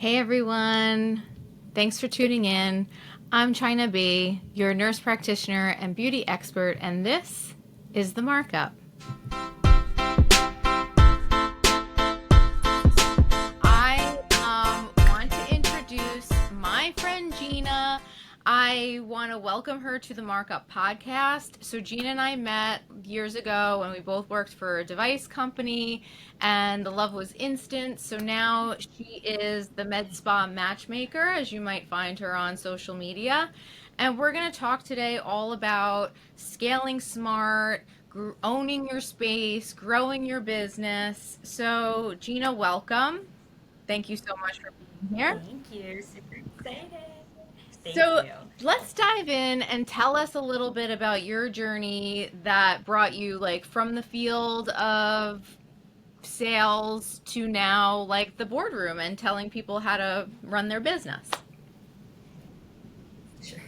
Hey everyone, thanks for tuning in. I'm China B, your nurse practitioner and beauty expert, and this is The Markup. I want to introduce my friend Gina. I want to welcome her to the Markup podcast. So, Gina and I met years ago when we both worked for a device company, and the love was instant. So now she is the MEDSPA Matchmaker, as you might find her on social media. And we're going to talk today all about scaling smart, owning your space, growing your business. So, Gina, welcome. Thank you so much for being here. Thank you. Super excited. Thank So you. let's dive in and tell us a little bit about your journey that brought you like from the field of sales to now like the boardroom and telling people how to run their business. Sure.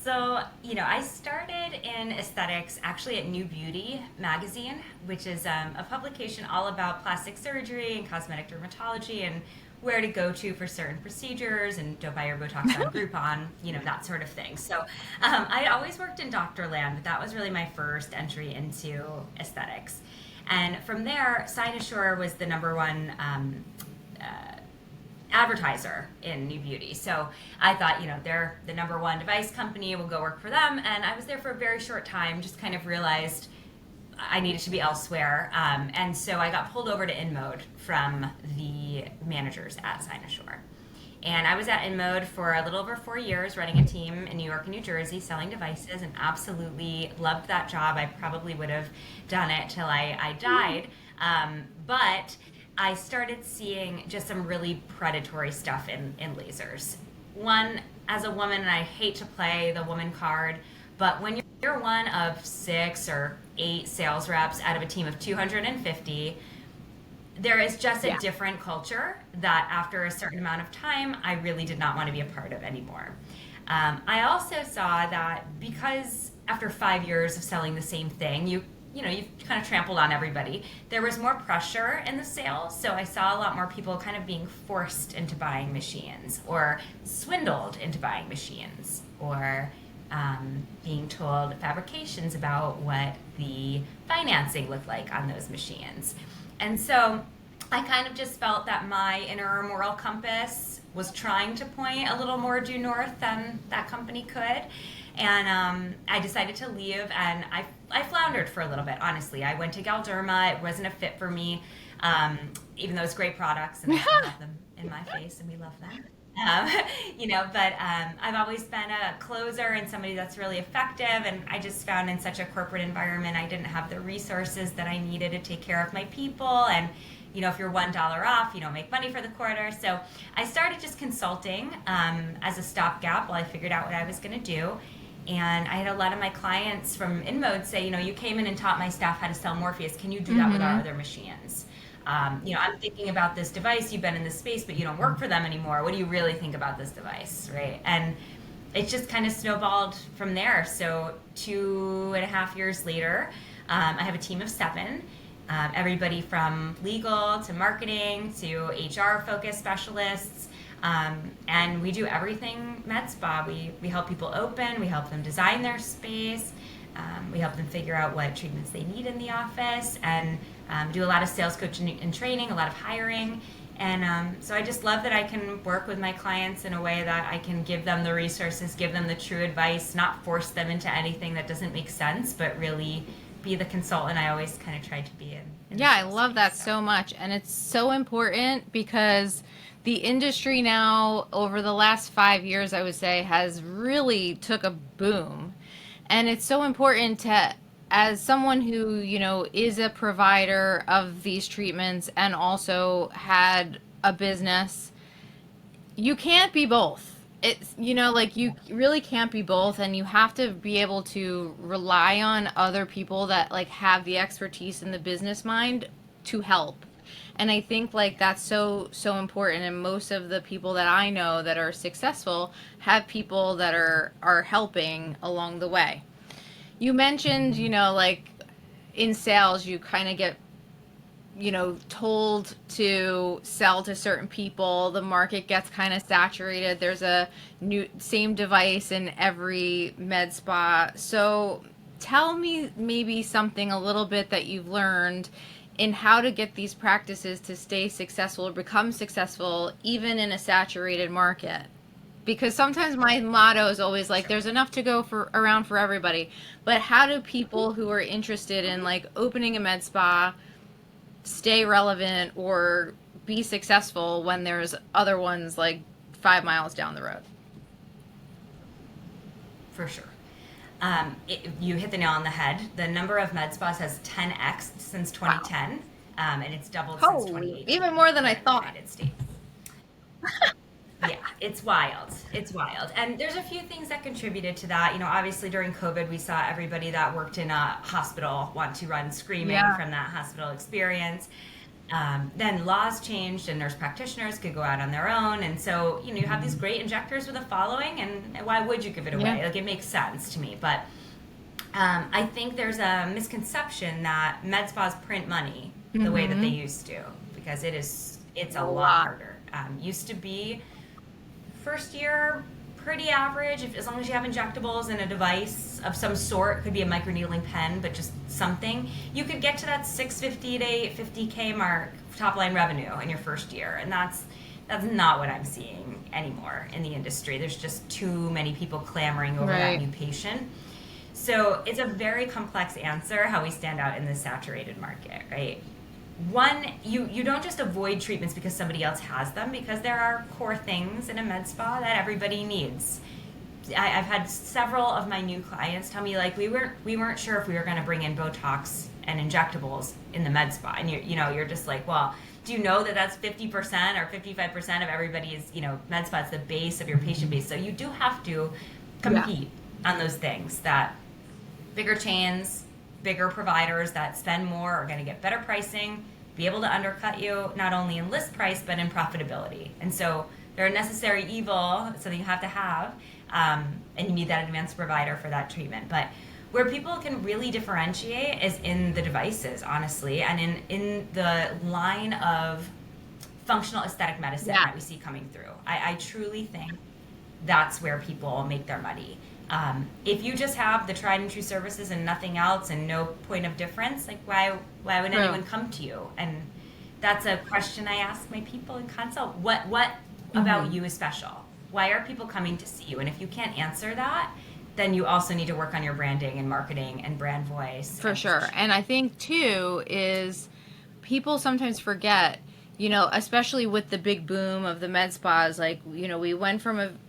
I started in aesthetics actually at New Beauty magazine, which is a publication all about plastic surgery and cosmetic dermatology and where to go to for certain procedures and don't buy your Botox on Groupon, that sort of thing. I always worked in Doctor Land, but that was really my first entry into aesthetics. And from there, Cynosure was the number one advertiser in New Beauty. So I thought, they're the number one device company, we'll go work for them. And I was there for a very short time, just kind of realized I needed to be elsewhere. And so I got pulled over to InMode from the managers at Cynosure. And I was at InMode for a little over 4 years, running a team in New York and New Jersey, selling devices, and absolutely loved that job. I probably would have done it till I died. But I started seeing just some really predatory stuff in lasers. One, as a woman, and I hate to play the woman card, but when you're one of 6 or 8 sales reps out of a team of 250, there is just a Yeah. different culture that after a certain amount of time, I really did not want to be a part of anymore. I also saw that because after 5 years of selling the same thing, you've kind of trampled on everybody. There was more pressure in the sales, so I saw a lot more people kind of being forced into buying machines or swindled into buying machines or being told fabrications about what the financing looked like on those machines. And so I kind of just felt that my inner moral compass was trying to point a little more due north than that company could. And I decided to leave, and I floundered for a little bit, honestly. I went to Galderma. It wasn't a fit for me, even though it's great products, and I still have them in my face, and we love them. Um, but I've always been a closer and somebody that's really effective, and I just found in such a corporate environment I didn't have the resources that I needed to take care of my people, and if you're $1 off, you don't make money for the quarter. So I started just consulting as a stopgap while I figured out what I was going to do. And I had a lot of my clients from InMode say, you came in and taught my staff how to sell Morpheus. Can you do that with our Mm-hmm. other machines? I'm thinking about this device. You've been in this space, but you don't work for them anymore. What do you really think about this device, right? And it just kind of snowballed from there. So 2.5 years later, I have a team of 7. Everybody from legal to marketing to HR focused specialists. And we do everything med spa. We help people open, we help them design their space, we help them figure out what treatments they need in the office, and do a lot of sales coaching and training, a lot of hiring. And so I just love that I can work with my clients in a way that I can give them the resources, give them the true advice, not force them into anything that doesn't make sense, but really be the consultant I always kind of tried to be in the Yeah, I sales love space. that So. so much. And it's so important because the industry now, over the last 5 years, I would say, has really took a boom. And it's so important to, as someone who, is a provider of these treatments and also had a business, you can't be both. It's, like you really can't be both, and you have to be able to rely on other people that like have the expertise in the business mind to help. And I think like that's so important, and most of the people that I know that are successful have people that are helping along the way. You mentioned, like in sales you kind of get told to sell to certain people. The market gets kind of saturated. There's a new same device in every med spa. So tell me maybe something a little bit that you've learned in how to get these practices to stay successful or become successful even in a saturated market. Because sometimes my motto is always like there's enough to go for around for everybody, but how do people who are interested in like opening a med spa stay relevant or be successful when there's other ones like 5 miles down the road? For sure. You hit the nail on the head. The number of med spas has 10x since Wow. 2010, and it's doubled since Holy, 2018 even more than I here in the thought. United States. Yeah, it's wild. It's wild. And there's a few things that contributed to that. Obviously during COVID, we saw everybody that worked in a hospital want to run screaming Yeah. from that hospital experience. Then laws changed and nurse practitioners could go out on their own. And so, you have these great injectors with a following, and why would you give it away? Yeah. Like, it makes sense to me. But I think there's a misconception that med spas print money the way that they used to, because it's a lot harder. Used to be first year pretty average, as long as you have injectables and a device of some sort. Could be a microneedling pen, but just something. You could get to that 650 to 850K mark top line revenue in your first year, and that's not what I'm seeing anymore in the industry. There's just too many people clamoring over that Right. new patient. So it's a very complex answer how we stand out in this saturated market, right? One, you don't just avoid treatments because somebody else has them, because there are core things in a med spa that everybody needs. I've had several of my new clients tell me, like, we weren't sure if we were going to bring in Botox and injectables in the med spa, and you're just like, well, do you know that that's 50% or 55% of everybody's med spa? It's the base of your patient base, so you do have to compete on those things. That bigger chains, bigger providers that spend more are going to get better pricing, be able to undercut you not only in list price but in profitability. And so they're a necessary evil, something you have to have, and you need that advanced provider for that treatment. But where people can really differentiate is in the devices, honestly, and in the line of functional aesthetic medicine Yeah. that we see coming through. I truly think that's where people make their money. If you just have the tried and true services and nothing else and no point of difference, like, why would True. anyone come to you? And that's a question I ask my people in consult. What about you is special? Why are people coming to see you? And if you can't answer that, then you also need to work on your branding and marketing and brand voice. For sure. And I think too is people sometimes forget, especially with the big boom of the med spas, like, we went from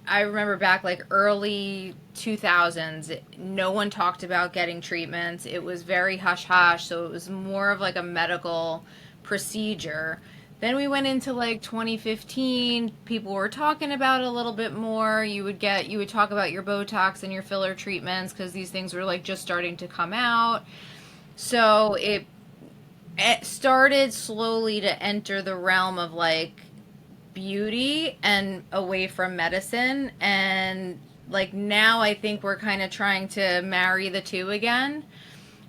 I remember back like early 2000s, no one talked about getting treatments. It was very hush hush. So it was more of like a medical procedure. Then we went into like 2015, people were talking about it a little bit more. You would talk about your Botox and your filler treatments because these things were like just starting to come out. So it started slowly to enter the realm of like beauty and away from medicine. And like now I think we're kind of trying to marry the two again.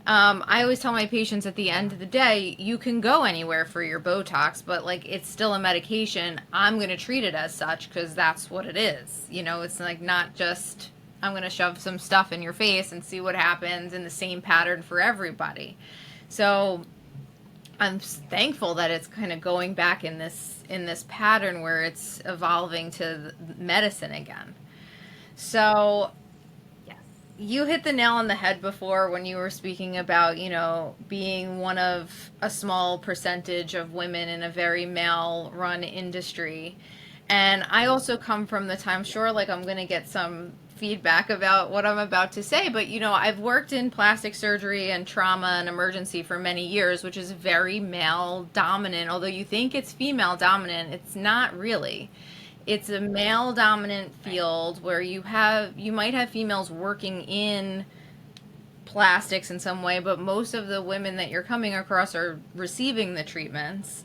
I always tell my patients at the end of the day, you can go anywhere for your Botox, but like it's still a medication. I'm going to treat it as such because that's what it is. It's like not just I'm going to shove some stuff in your face and see what happens in the same pattern for everybody. So I'm thankful that it's kind of going back in this pattern where it's evolving to medicine again. So Yes. you hit the nail on the head before when you were speaking about, being one of a small percentage of women in a very male run industry. And I also come from the time, sure, like I'm going to get some feedback about what I'm about to say, but I've worked in plastic surgery and trauma and emergency for many years, which is very male dominant. Although you think it's female dominant, it's not really. It's a male dominant field where you might have females working in plastics in some way, but most of the women that you're coming across are receiving the treatments.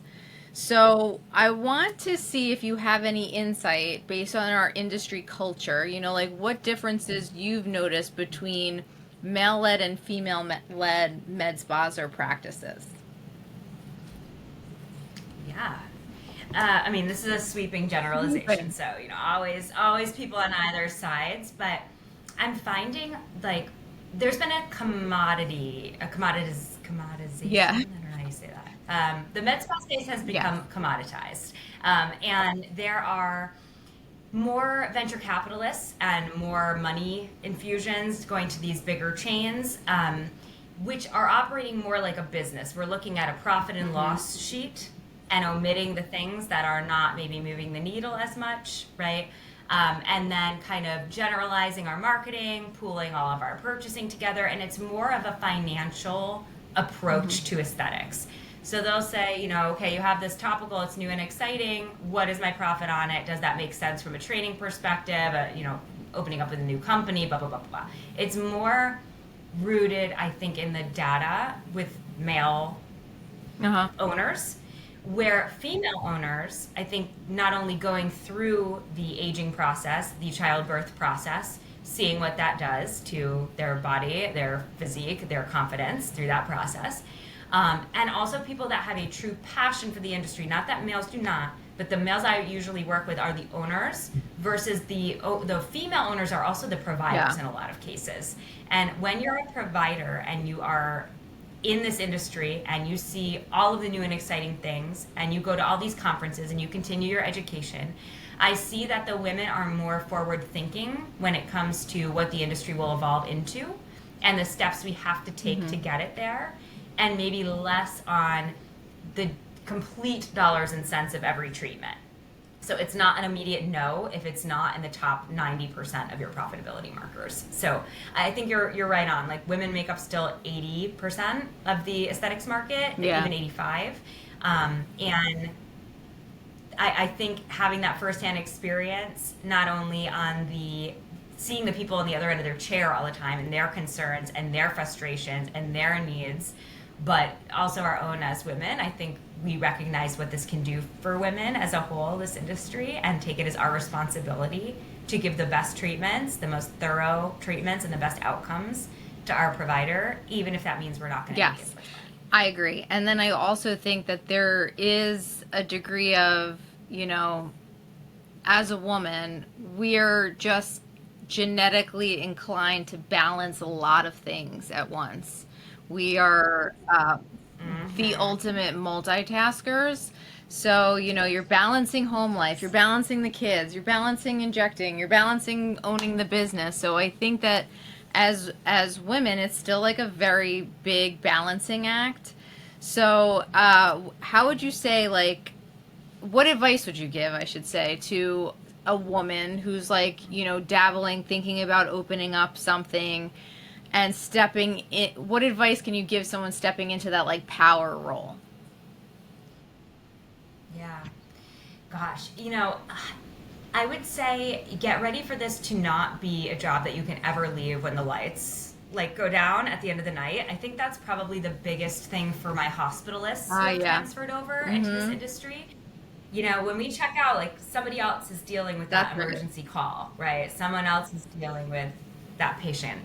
So I want to see if you have any insight based on our industry culture, like what differences you've noticed between male-led and female-led med spas or practices. Yeah. I mean, this is a sweeping generalization, so always people on either sides. But I'm finding like there's been commoditization. I Yeah. don't know how you say that. The med spa space has Yes. become commoditized, and there are more venture capitalists and more money infusions going to these bigger chains, which are operating more like a business. We're looking at a profit and Hmm. loss sheet and omitting the things that are not maybe moving the needle as much, right? And then kind of generalizing our marketing, pooling all of our purchasing together, and it's more of a financial Hmm. approach to aesthetics. So they'll say, okay, you have this topical, it's new and exciting. What is my profit on it? Does that make sense from a training perspective? Opening up with a new company, blah, blah, blah, blah. It's more rooted, I think, in the data with male Uh-huh. owners, where female owners, I think, not only going through the aging process, the childbirth process, seeing what that does to their body, their physique, their confidence through that process, and also people that have a true passion for the industry. Not that males do not, but the males I usually work with are the owners versus the female owners are also the providers Yeah. in a lot of cases. And when you're a provider and you are in this industry and you see all of the new and exciting things and you go to all these conferences and you continue your education, I see that the women are more forward thinking when it comes to what the industry will evolve into and the steps we have to take to Hmm. get it there, and maybe less on the complete dollars and cents of every treatment. So it's not an immediate no if it's not in the top 90% of your profitability markers. So I think you're right on. Like, women make up still 80% of the aesthetics market, Yeah. even 85. And I think having that firsthand experience, not only on the seeing the people on the other end of their chair all the time and their concerns and their frustrations and their needs, but also our own as women, I think we recognize what this can do for women as a whole, this industry, and take it as our responsibility to give the best treatments, the most thorough treatments, and the best outcomes to our provider, even if that means we're not going to make as Yes. much money. I agree. And then I also think that there is a degree of, you know, as a woman, we're just genetically inclined to balance a lot of things at once. We are the Mm-hmm. ultimate multitaskers. So, you're balancing home life, you're balancing the kids, you're balancing injecting, you're balancing owning the business. So I think that as women, it's still like a very big balancing act. So, how would you say, like, what advice would you give, I should say, to a woman who's like, dabbling, thinking about opening up something and stepping in? What advice can you give someone stepping into that like power role? Yeah. Gosh, I would say get ready for this to not be a job that you can ever leave when the lights like go down at the end of the night. I think that's probably the biggest thing for my hospitalists who Ah, have yeah. transferred over into this Mm-hmm. industry. When we check out, like somebody else is dealing with that That's right. emergency call, right? Someone else is dealing with that patient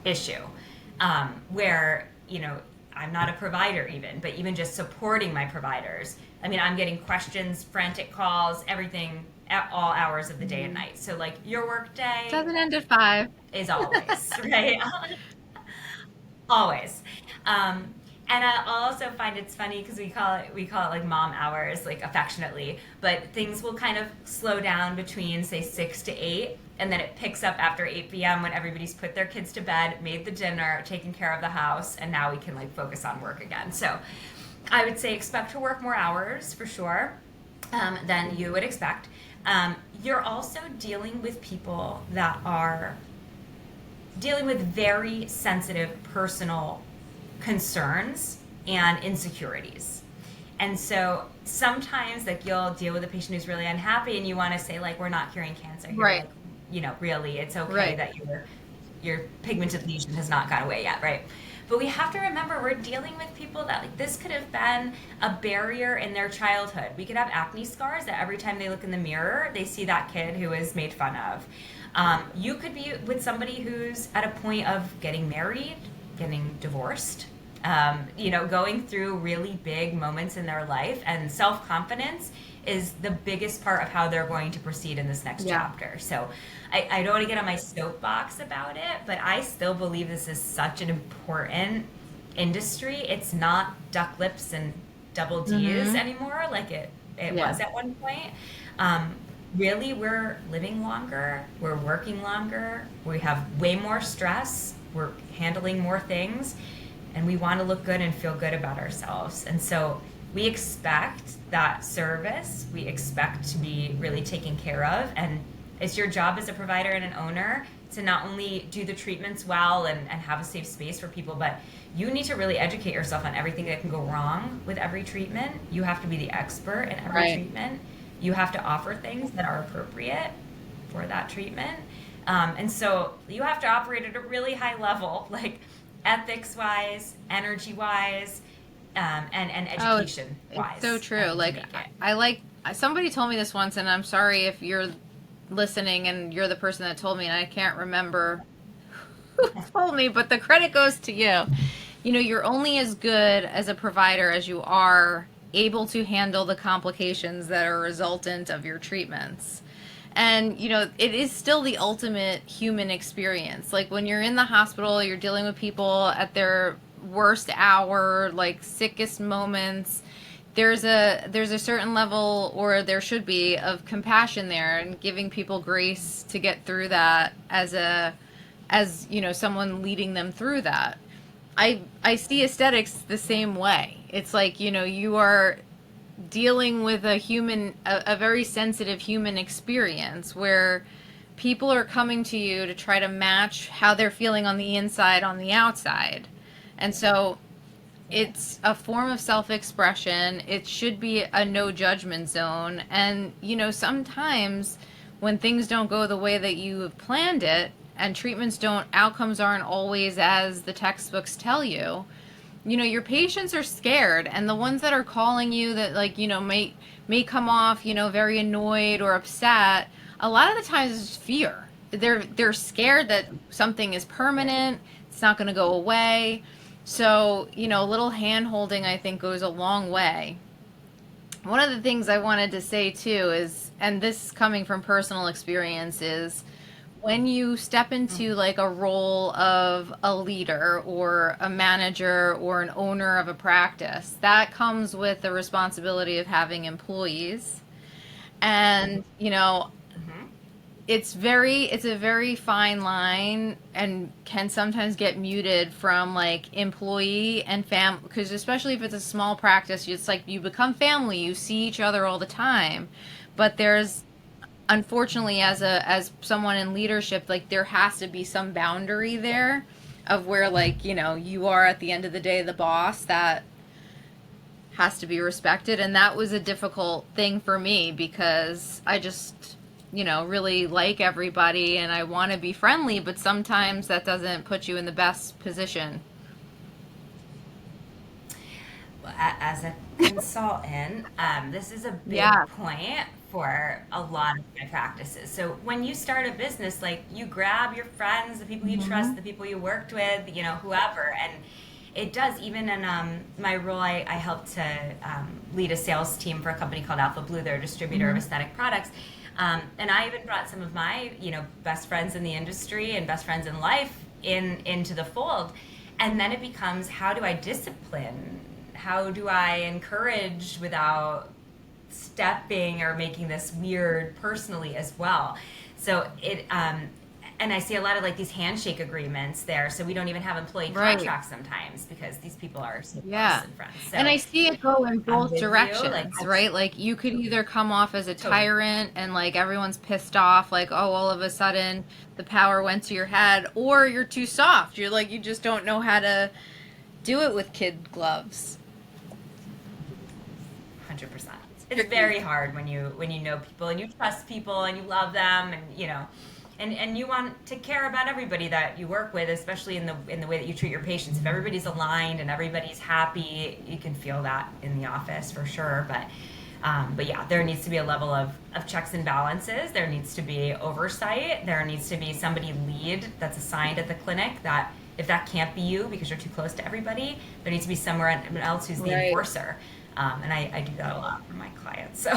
issue, where I'm not a provider even, but even just supporting my providers. I mean, I'm getting questions, frantic calls, everything at all hours of the day and Mm-hmm. night. So like your work day Doesn't end at 5. is always right. Always. Um, and I also find it's funny because we call it like mom hours, like affectionately. But things will kind of slow down between say 6 to 8, and then it picks up after 8 p.m. when everybody's put their kids to bed, made the dinner, taken care of the house, and now we can like focus on work again. So I would say expect to work more hours for sure, than you would expect. You're also dealing with people that are dealing with very sensitive personal concerns and insecurities. And so sometimes like you'll deal with a patient who's really unhappy and you want to say like we're not curing cancer. You're Right. like, really it's okay Right. that your pigmented lesion has not gone away yet, right? But we have to remember we're dealing with people that like this could have been a barrier in their childhood. We could have acne scars that every time they look in the mirror, they see that kid who is made fun of. You could be with somebody who's at a point of getting married, getting divorced, going through really big moments in their life, and self-confidence is the biggest part of how they're going to proceed in this next Yeah. chapter. So I don't want to get on my soapbox about it, but I still believe this is such an important industry. It's not duck lips and double D's Mm-hmm. anymore like it Yeah. was at one point. Um, Really, we're living longer, we're working longer, we have way more stress, we're handling more things, and we want to look good and feel good about ourselves. And so we expect that service, we expect to be really taken care of. And it's your job as a provider and an owner to not only do the treatments well and have a safe space for people, but you need to really educate yourself on everything that can go wrong with every treatment. You have to be the expert in every Right. treatment. You have to offer things that are appropriate for that treatment. And so you have to operate at a really high level, like ethics wise, energy wise, and Oh, education it's so wise, true. to Like make it. I like somebody told me this once, and I'm sorry if you're listening and you're the person that told me, and I can't remember who told me, but the credit goes to you. You're only as good as a provider as you are able to handle the complications that are resultant of your treatments. And, it is still the ultimate human experience. Like when you're in the hospital, you're dealing with people at their worst hour, like sickest moments. There's a certain level, or there should be, of compassion there, and giving people grace to get through that as someone leading them through that. I see aesthetics the same way. It's like, you are dealing with a very sensitive human experience where people are coming to you to try to match how they're feeling on the inside on the outside. And so it's a form of self-expression. It should be a no judgment zone. And, sometimes when things don't go the way that you have planned it, and outcomes aren't always as the textbooks tell you, your patients are scared, and the ones that are calling you that, like, may come off, very annoyed or upset, a lot of the times it's fear. They're scared that something is permanent, it's not going to go away. So, a little hand holding, I think, goes a long way. One of the things I wanted to say too is, and this coming from personal experience, is when you step into like a role of a leader or a manager or an owner of a practice, that comes with the responsibility of having employees. And, Mm-hmm. it's a very fine line, and can sometimes get muted from like employee and because especially if it's a small practice, it's like you become family, you see each other all the time. But there's, unfortunately, as someone in leadership, like there has to be some boundary there of where, like, you are at the end of the day the boss. That has to be respected. And that was a difficult thing for me because I just, really like everybody and I want to be friendly, but sometimes that doesn't put you in the best position. As a consultant, this is a big Yeah. point for a lot of my practices. So when you start a business, like you grab your friends, the people you trust, Hmm. the people you worked with, whoever, and it does. Even in my role, I helped to lead a sales team for a company called Alpha Blue. They're a distributor of Hmm. aesthetic products. And I even brought some of my, best friends in the industry and best friends in life into the fold. And then it becomes, how do I discipline? How do I encourage without stepping or making this weird personally as well? So and I see a lot of like these handshake agreements there. So we don't even have employee Right. contracts sometimes because these people are so close Yeah. and friends. And So I see it go in I'm both with you. Like, directions, right? Like you could either come off as a totally. tyrant and like everyone's pissed off, like, oh, all of a sudden the power went to your head, or you're too soft. You're like, you just don't know how to do it with kid gloves. 100%. It's very hard when you know people and you trust people and you love them, and and you want to care about everybody that you work with, especially in the way that you treat your patients. If everybody's aligned and everybody's happy, you can feel that in the office for sure. But yeah, there needs to be a level of checks and balances. There needs to be oversight. There needs to be somebody lead that's assigned at the clinic that If that can't be you because you're too close to everybody, there needs to be someone else who's the Right. enforcer. And I do that a lot for my clients. So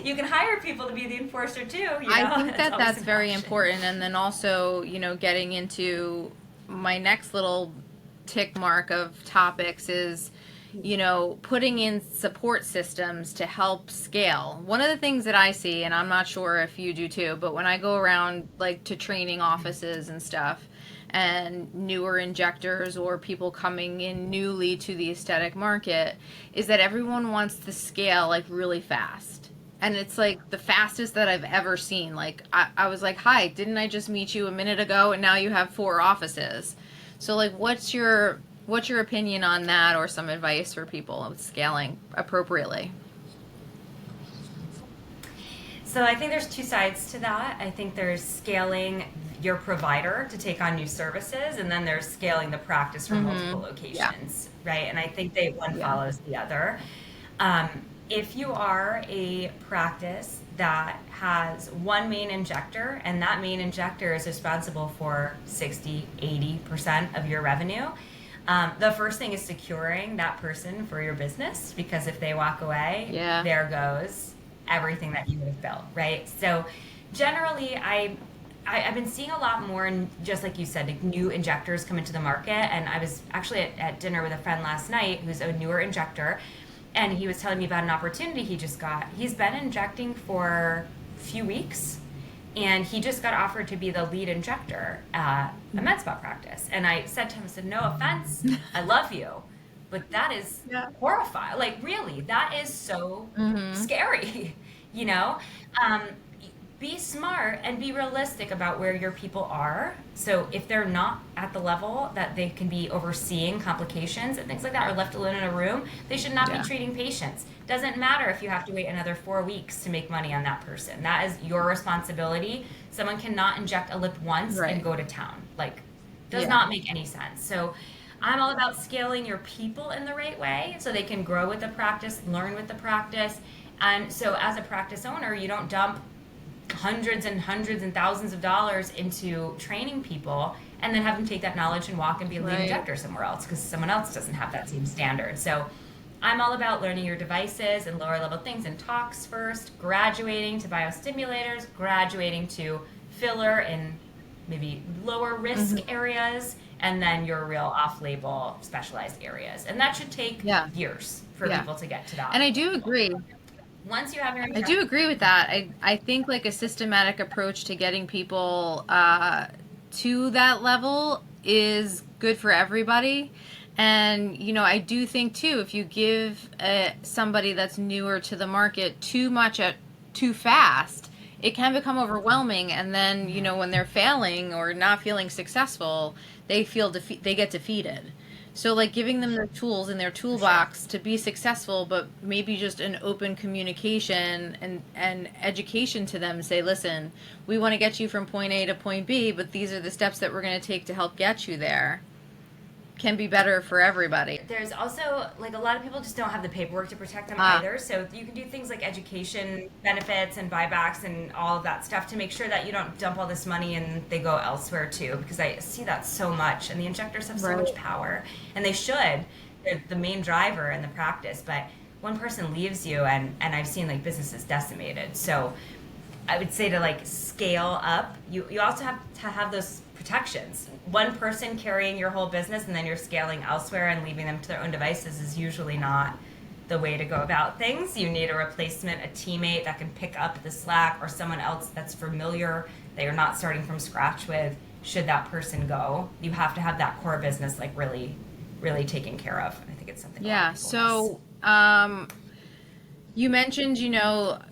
you can hire people to be the enforcer too, I think that's that always that's an very option. important. And then also, getting into my next little tick mark of topics is, putting in support systems to help scale. One of the things that I see, and I'm not sure if you do too, but when I go around like to training offices and stuff, and newer injectors or people coming in newly to the aesthetic market, is that everyone wants to scale like really fast. And it's like the fastest that I've ever seen. Like I was like, hi, didn't I just meet you a minute ago and now you have 4 offices? So like what's your opinion on that, or some advice for people with scaling appropriately? So I think there's two sides to that. I think there's scaling your provider to take on new services, and then there's scaling the practice from multiple Mm-hmm. Yeah. locations, right? And I think they one Yeah. follows the other. Um, if you are a practice that has one main injector, and that main injector is responsible for 60, 80% of your revenue, the first thing is securing that person for your business, because if they walk away, Yeah. there goes everything that you would have built, right? So generally, I've been seeing a lot more, and just like you said, like new injectors come into the market. And I was actually at dinner with a friend last night who's a newer injector, and he was telling me about an opportunity he just got. He's been injecting for a few weeks, and he just got offered to be the lead injector at a med spa practice. And I said to him, I said, no offense, I love you, but that is Yeah. horrifying. Like, really, that is so Mm-hmm. scary, you know? Um, be smart and be realistic about where your people are. So if they're not at the level that they can be overseeing complications and things like that, or left alone in a room, they should not be Yeah. treating patients. Doesn't matter if you have to wait another 4 weeks to make money on that person. That is your responsibility. Someone cannot inject a lip once and Right. go to town. Like, does Yeah. not make any sense. So I'm all about scaling your people in the right way so they can grow with the practice, learn with the practice. And so as a practice owner, you don't dump hundreds and thousands of dollars into training people and then have them take that knowledge and walk and be a lead Right. injector somewhere else because someone else doesn't have that same standard. So I'm all about learning your devices and lower level things in talks first, graduating to biostimulators, graduating to filler in maybe lower risk Mm-hmm. areas, and then your real off label specialized areas. And that should take Yeah. years for Yeah. people to get to that And I do level. agree. Once you have your I do agree with that. I think like a systematic approach to getting people to that level is good for everybody. And I do think too, if you give somebody that's newer to the market too much at too fast, it can become overwhelming. And then when they're failing or not feeling successful, they get defeated. So like giving them the tools in their For sure. toolbox to be successful, but maybe just an open communication and education to them. Say, listen, we want to get you from point A to point B, but these are the steps that we're going to take to help get you there. Can be better for everybody. There's also like a lot of people just don't have the paperwork to protect them Ah, either. So you can do things like education benefits and buybacks and all of that stuff to make sure that you don't dump all this money and they go elsewhere too. Because I see that so much, and the injectors have so right. much power, and they should. They're the main driver in the practice, but one person leaves you, and I've seen like businesses decimated. So I would say to like scale up, you also have to have those protections. One person carrying your whole business and then you're scaling elsewhere and leaving them to their own devices is usually not the way to go about things. You need a replacement, a teammate that can pick up the slack, or someone else that's familiar that you're not starting from scratch with. Should that person go, you have to have that core business like really, really taken care of. I think it's something a lot Yeah. of people miss. So, you mentioned,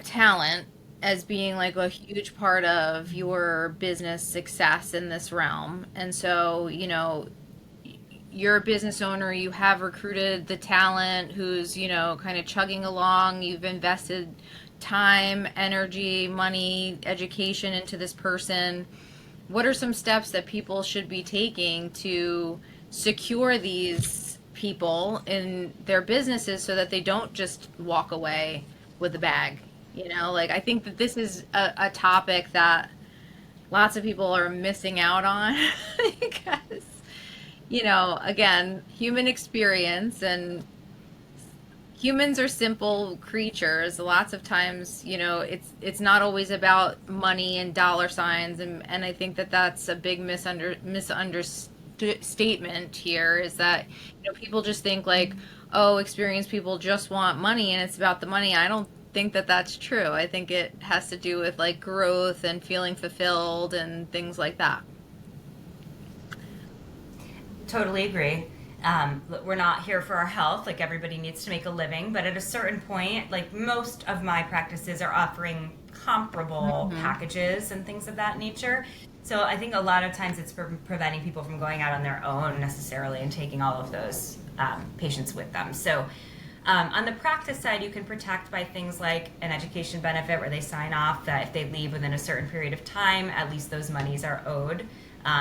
talent as being like a huge part of your business success in this realm. And so, you're a business owner, you have recruited the talent who's, kind of chugging along, you've invested time, energy, money, education into this person. What are some steps that people should be taking to secure these people in their businesses so that they don't just walk away with a bag? Like I think that this is a topic that lots of people are missing out on because again, human experience, and humans are simple creatures. Lots of times, it's not always about money and dollar signs, and I think that that's a big misunderstatement here, is that people just think like, oh, experienced people just want money and it's about the money. I don't think that that's true. I think it has to do with like growth and feeling fulfilled and things like that. Totally agree. We're not here for our health. Like everybody needs to make a living, but at a certain point, like most of my practices are offering comparable Hmm. packages and things of that nature. So I think a lot of times it's preventing people from going out on their own necessarily and taking all of those patients with them. So on the practice side, you can protect by things like an education benefit where they sign off that if they leave within a certain period of time, at least those monies are owed.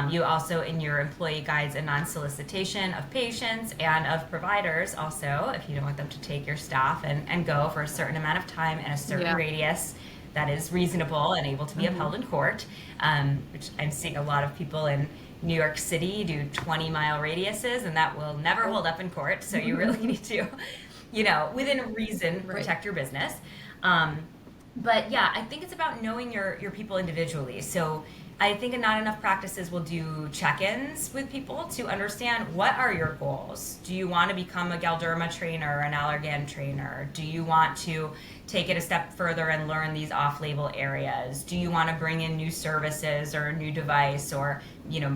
You also, in your employee guides, a non-solicitation of patients and of providers also, if you don't want them to take your staff and go for a certain amount of time in a certain Yeah. radius that is reasonable and able to be Hmm. upheld in court, which I'm seeing a lot of people in New York City do 20-mile radiuses, and that will never hold up in court. So you really need to, within reason, Right. protect your business. Um, but yeah, I think it's about knowing your people individually. So I think not enough practices will do check-ins with people to understand what are your goals. Do you want to become a Galderma trainer or an Allergan trainer? Do you want to take it a step further and learn these off-label areas? Do you want to bring in new services or a new device, or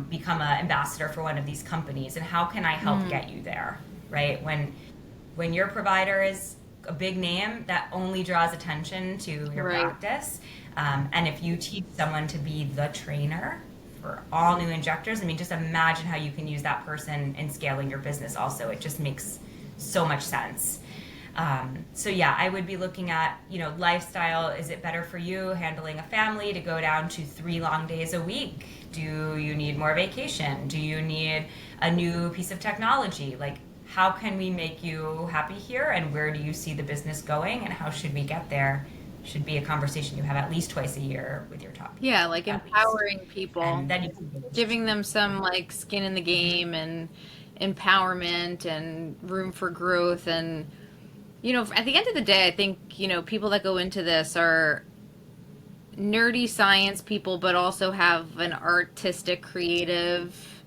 become an ambassador for one of these companies? And how can I help Mm. get you there? Right? When your provider is a big name, that only draws attention to your Right. practice. And if you teach someone to be the trainer for all new injectors, I mean, just imagine how you can use that person in scaling your business also. It just makes so much sense. So yeah, I would be looking at, lifestyle. Is it better for you handling a family to go down to 3 long days a week? Do you need more vacation? Do you need a new piece of technology? Like, how can we make you happy here, and where do you see the business going, and how should we get there? Should be a conversation you have at least twice a year with your top Yeah, people, like at least. empowering people, And then you can really giving choose. them some like skin in the game and empowerment and room for growth. And at the end of the day, I think people that go into this are nerdy science people, but also have an artistic, creative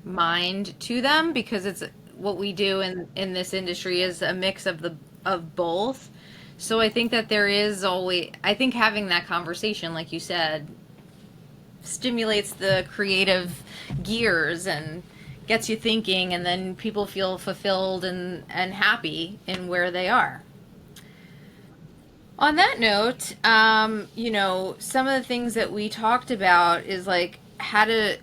mind to them, because it's what we do in this industry is a mix of both. So I think that there is always, I think having that conversation, like you said, stimulates the creative gears and gets you thinking, and then people feel fulfilled and happy in where they are. On that note, some of the things that we talked about is like how to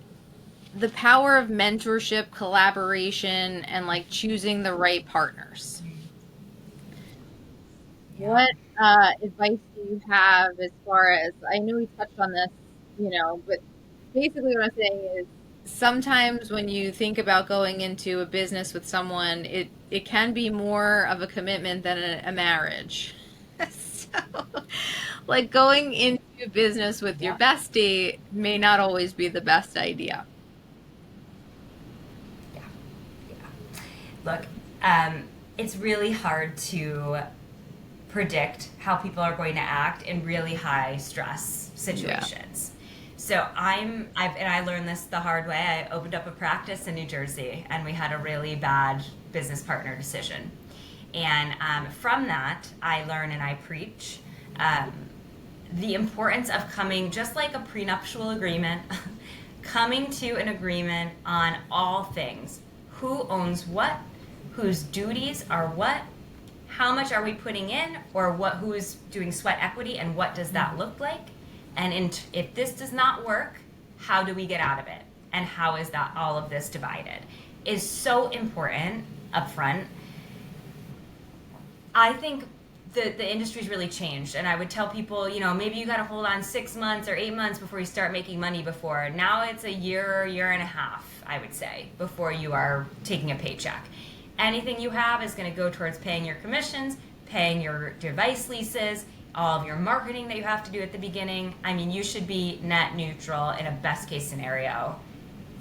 the power of mentorship, collaboration, and like choosing the right partners. Yeah. What advice do you have as far as, I know we touched on this, but basically what I'm saying is sometimes when you think about going into a business with someone, it can be more of a commitment than a marriage. So, like going into business with your Yeah. bestie may not always be the best idea. Yeah. Yeah. Look, um, it's really hard to predict how people are going to act in really high stress Yeah. situations. So I learned this the hard way. I opened up a practice in New Jersey, and we had a really bad business partner decision. And from that, I learn and I preach um, the importance of coming, just like a prenuptial agreement, coming to an agreement on all things. Who owns what? Whose duties are what? How much are we putting in, or who's doing sweat equity, and what does that look like? And if this does not work, how do we get out of it? And how is that all of this divided? Is so important up front. I think the industry's really changed, and I would tell people, maybe you got to hold on 6 months or 8 months before you start making money. Before now, it's a year and a half, I would say, before you are taking a paycheck. Anything you have is going to go towards paying your commissions, paying your device leases, all of your marketing that you have to do at the beginning. I mean, you should be net neutral in a best case scenario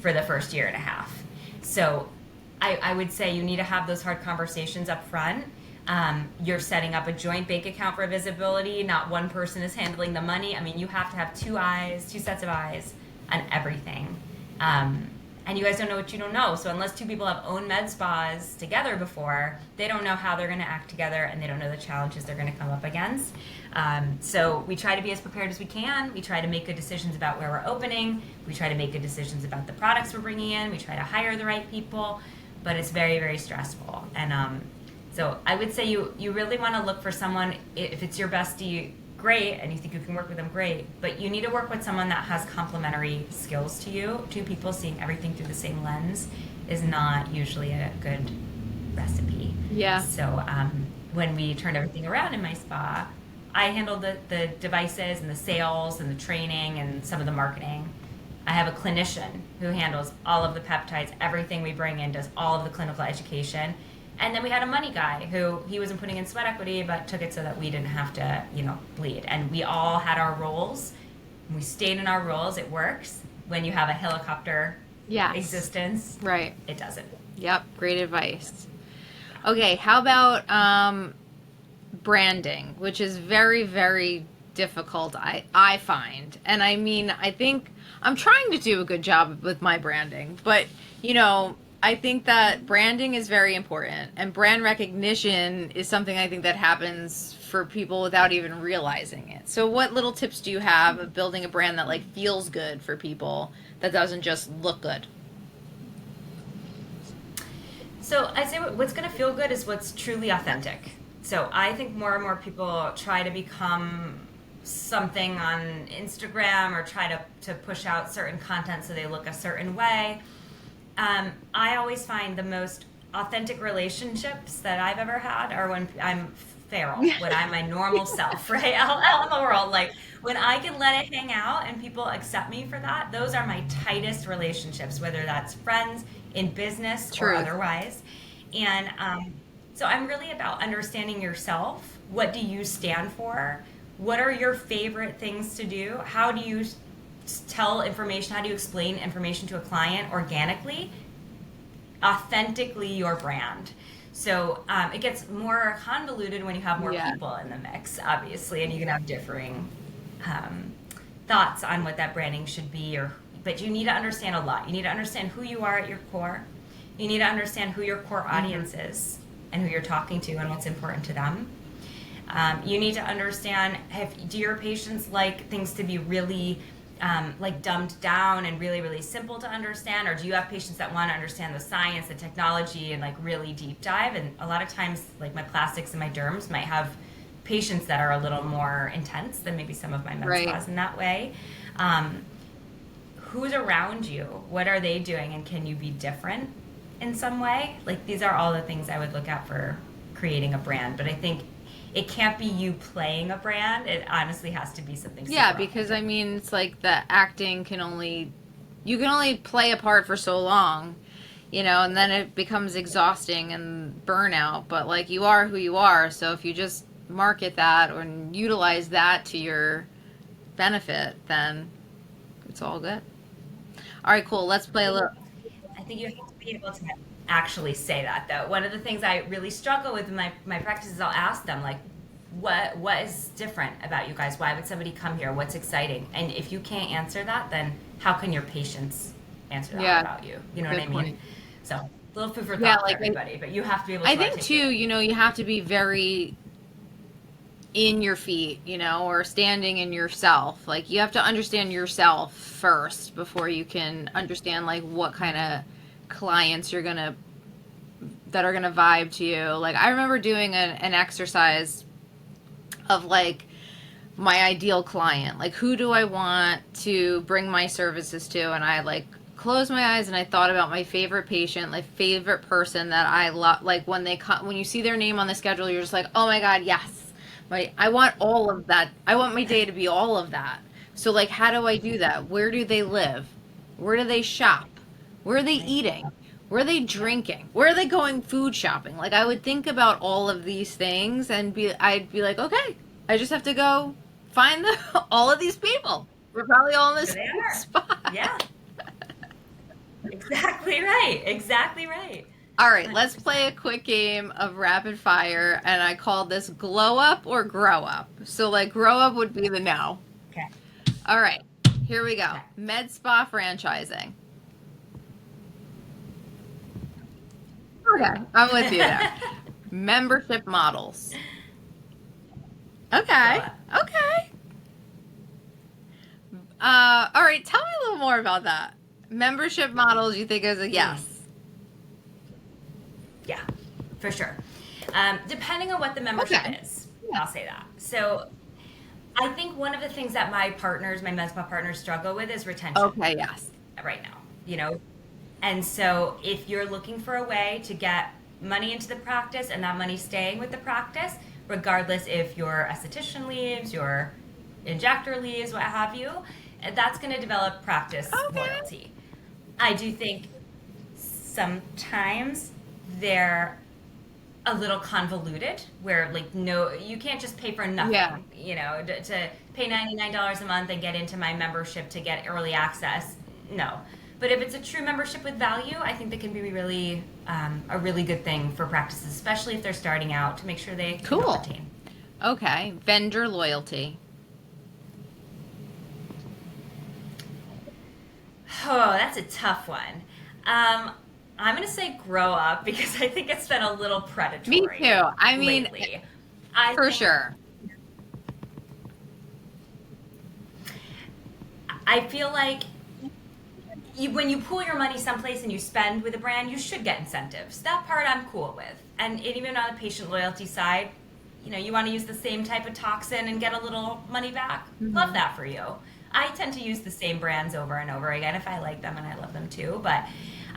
for the first year and a half. So I would say you need to have those hard conversations up front. You're setting up a joint bank account for visibility. Not one person is handling the money. I mean, you have to have two sets of eyes on everything. And you guys don't know what you don't know. So unless two people have owned med spas together before, they don't know how they're going to act together, and they don't know the challenges they're going to come up against. So we try to be as prepared as we can. We try to make good decisions about where we're opening. We try to make good decisions about the products we're bringing in. We try to hire the right people, but it's very, very stressful. And so I would say you really want to look for someone, if it's your bestie, great, and you think you can work with them, great, but you need to work with someone that has complementary skills to you. Two people seeing everything through the same lens is not usually a good recipe. Yeah. So when we turned everything around in my spa, I handled the devices and the sales and the training and some of the marketing. I have a clinician who handles all of the peptides, everything we bring in, does all of the clinical education. And then we had a money guy who he wasn't putting in sweat equity, but took it so that we didn't have to, bleed. And we all had our roles. We stayed in our roles. It works. When you have a helicopter existence, right, it doesn't. Yep, great advice. Okay, how about branding, which is very, very difficult, I find. And I mean, I think I'm trying to do a good job with my branding, but, I think that branding is very important, and brand recognition is something I think that happens for people without even realizing it. So what little tips do you have of building a brand that feels good for people, that doesn't just look good? So I'd say what's going to feel good is what's truly authentic. So I think more and more people try to become something on Instagram or try to push out certain content so they look a certain way. I always find the most authentic relationships that I've ever had are when I'm feral, when I'm my normal self, right? Out in the world. When I can let it hang out and people accept me for that, those are my tightest relationships, whether that's friends, in business, or otherwise. And so I'm really about understanding yourself. What do you stand for? What are your favorite things to do? How do you tell information? How do you explain information to a client organically, authentically your brand? So it gets more convoluted when you have more people in the mix, obviously, and you can have differing thoughts on what that branding should be. But you need to understand a lot. You need to understand who you are at your core. You need to understand who your core audience is and who you're talking to and what's important to them. You need to understand, do your patients like things to be really dumbed down and really, really simple to understand, or do you have patients that want to understand the science, the technology, and really deep dive? And a lot of times, my plastics and my derms might have patients that are a little more intense than maybe some of my med spas in that way. Who's around you? What are they doing? And can you be different in some way? These are all the things I would look at for creating a brand. But I think it can't be you playing a brand. It honestly has to be something super because authentic. I mean, it's the acting you can only play a part for so long, and then it becomes exhausting and burnout. But you are who you are. So if you just market that or utilize that to your benefit, then it's all good. All right, cool. Let's play a little. I think you have to be able to actually say that, though. One of the things I really struggle with in my practice is I'll ask them, what is different about you guys? Why would somebody come here? What's exciting? And if you can't answer that, then how can your patients answer that about you? You know what I mean? Point. So a little food for thought for everybody, but you have to be able to think too, you have to be very in your feet, or standing in yourself. You have to understand yourself first before you can understand what kind of clients that are gonna vibe to you. I remember doing an exercise of my ideal client, who do I want to bring my services to, and I closed my eyes and I thought about my favorite patient, favorite person that I love. When they come, when you see their name on the schedule, you're just oh my god, yes, I want all of that. I want my day to be all of that. So how do I do that? Where do they live? Where do they shop? Where are they eating? Where are they drinking? Where are they going food shopping? I would think about all of these things and I'd be okay, I just have to go find all of these people. We're probably all in this spot. Yeah. Exactly right. Exactly right. All right, let's play 100%. a quick game of rapid fire, and I call this glow up or grow up. So, like, grow up would be the no. Okay. All right, here we go. Okay. Med spa franchising. Okay, I'm with you there. Membership models. Grow Okay, up. okay. All right, tell me a little more about that. Membership models, you think is a Mm. yes? Yeah, for sure. Depending on what the membership Okay. is, Yeah. I'll say that. So I think one of the things that my partners, my MEDSPA partners, struggle with is retention Okay, yes. right now. You know, and so if you're looking for a way to get money into the practice and that money staying with the practice, regardless if your esthetician leaves, your injector leaves, what have you, that's going to develop practice Okay. loyalty. I do think sometimes they're a little convoluted where like no you can't just pay for nothing, Yeah. to pay $99 a month and get into my membership to get early access. No, but if it's a true membership with value, I think that can be really a really good thing for practices, especially if they're starting out, to make sure they can Cool. retain. Okay. Vendor loyalty. Oh, that's a tough one. I'm going to say grow up because I think it's been a little Me predatory too. I mean, lately. I for think sure. I feel like when you pool your money someplace and you spend with a brand, you should get incentives. That part I'm cool with. And even on the patient loyalty side, you want to use the same type of toxin and get a little money back. Love Mhm. that for you. I tend to use the same brands over and over again if I like them, and I love them too. But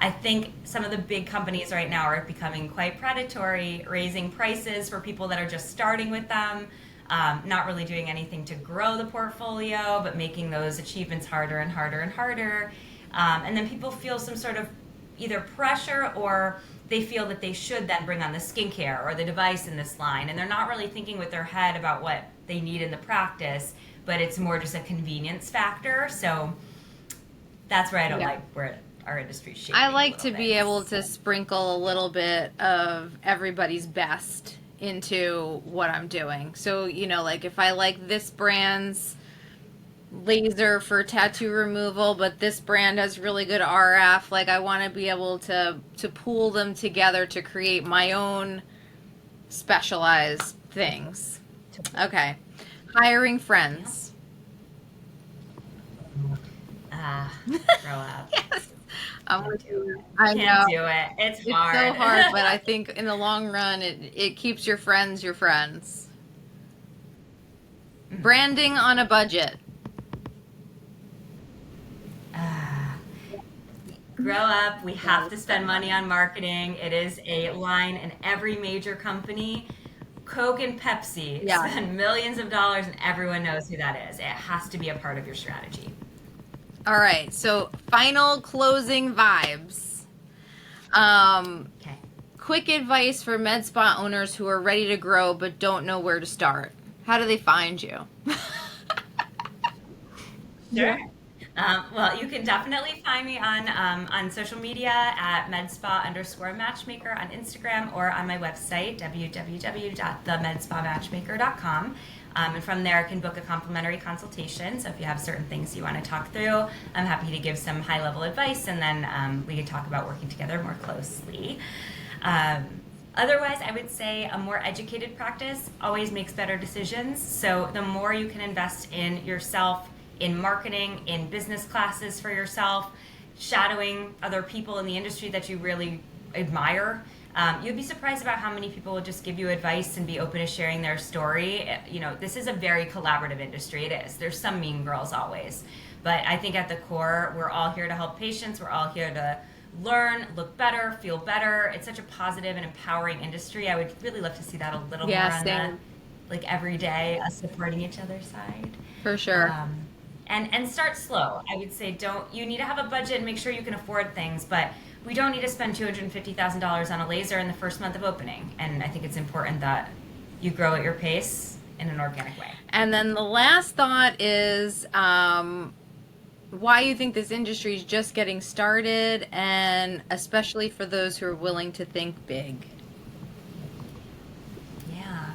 I think some of the big companies right now are becoming quite predatory, raising prices for people that are just starting with them, not really doing anything to grow the portfolio, but making those achievements harder and harder and harder. And then people feel some sort of either pressure, or they feel that they should then bring on the skincare or the device in this line. And they're not really thinking with their head about what they need in the practice, but it's more just a convenience factor. So that's where I don't Yeah. like where our industry's shaping I a like little to be bit. able to sprinkle a little bit of everybody's best into what I'm doing. So, like if I like this brand's laser for tattoo removal, but this brand has really good RF, like I want to be able to pool them together to create my own specialized things. Okay. Hiring friends. Grow up. Yes. I'm Can't with do you. it. I Can't know. do it. It's It's hard. so hard, but I think in the long run, it keeps your friends your friends. Branding on a budget. Ah, grow up. We have to spend money on marketing. It is a line in every major company. Coke and Pepsi Yeah. spend millions of dollars, and everyone knows who that is. It has to be a part of your strategy. All right. So final closing vibes. Okay. Quick advice for med spa owners who are ready to grow but don't know where to start. How do they find you? Sure. Well, you can definitely find me on social media at medspa_matchmaker on Instagram, or on my website, www.themedspammatchmaker.com. And from there, I can book a complimentary consultation. So if you have certain things you want to talk through, I'm happy to give some high level advice, and then we can talk about working together more closely. Otherwise, I would say a more educated practice always makes better decisions. So the more you can invest in yourself, in marketing, in business classes for yourself, shadowing other people in the industry that you really admire, you'd be surprised about how many people will just give you advice and be open to sharing their story. This is a very collaborative industry. It is. There's some mean girls always. But I think at the core, we're all here to help patients. We're all here to learn, look better, feel better. It's such a positive and empowering industry. I would really love to see that a little more on the, like, every day, us supporting each other's side. For sure. And start slow. I would say you need to have a budget and make sure you can afford things, but we don't need to spend $250,000 on a laser in the first month of opening. And I think it's important that you grow at your pace in an organic way. And then the last thought is why you think this industry is just getting started, and especially for those who are willing to think big. Yeah.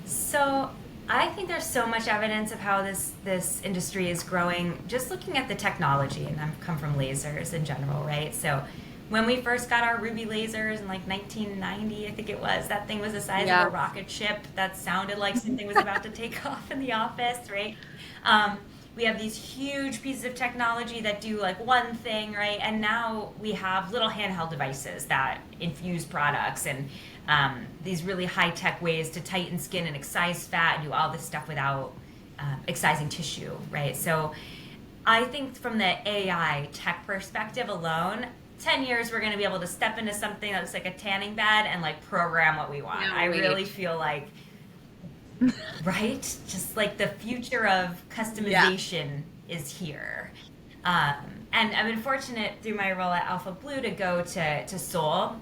So I think there's so much evidence of how this industry is growing. Just looking at the technology, and I've come from lasers in general, right? So when we first got our Ruby lasers in like 1990, I think it was, that thing was the size of a rocket ship that sounded like something was about to take off in the office, right? We have these huge pieces of technology that do like one thing, right? And now we have little handheld devices that infuse products and these really high-tech ways to tighten skin and excise fat and do all this stuff without excising tissue, right? So I think from the AI tech perspective alone, 10 years we're going to be able to step into something that looks like a tanning bed and like program what we want. I really feel like, right? Just like the future of customization is here. And I've been fortunate through my role at Alpha Blue to go to Seoul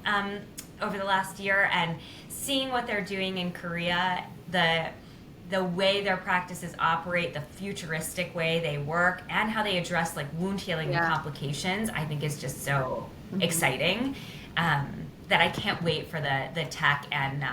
over the last year, and seeing what they're doing in Korea, the way their practices operate, the futuristic way they work, and how they address like wound healing and complications, I think is just so exciting that I can't wait for the tech and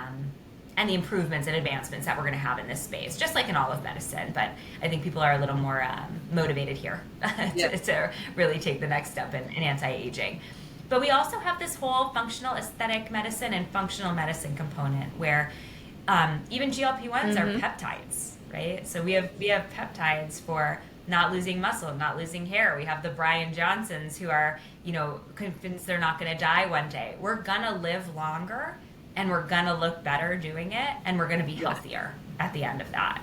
the improvements and advancements that we're going to have in this space, just like in all of medicine. But I think people are a little more motivated here to really take the next step in anti-aging. But we also have this whole functional aesthetic medicine and functional medicine component where even GLP-1s are peptides, right? So we have peptides for not losing muscle, not losing hair. We have the Brian Johnsons who are, convinced they're not going to die one day. We're going to live longer, and we're going to look better doing it, and we're going to be healthier at the end of that.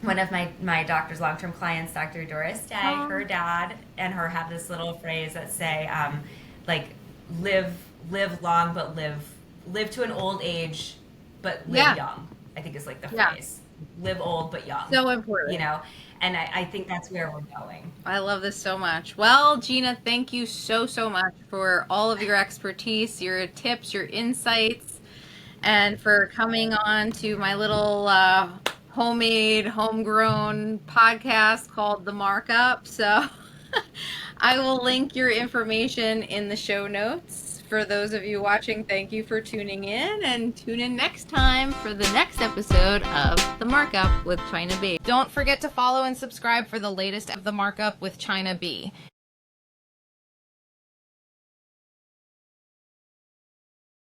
One of my doctor's long-term clients, Dr. Doris Day, her dad and her have this little phrase that say, live long, but live to an old age, but live young. I think is like the phrase. Live old, but young. So important. And I think that's where we're going. I love this so much. Well, Gina, thank you so much for all of your expertise, your tips, your insights, and for coming on to my little homemade, homegrown podcast called The Markup. So I will link your information in the show notes. For those of you watching, thank you for tuning in, and tune in next time for the next episode of The Markup with China B. Don't forget to follow and subscribe for the latest of The Markup with China B.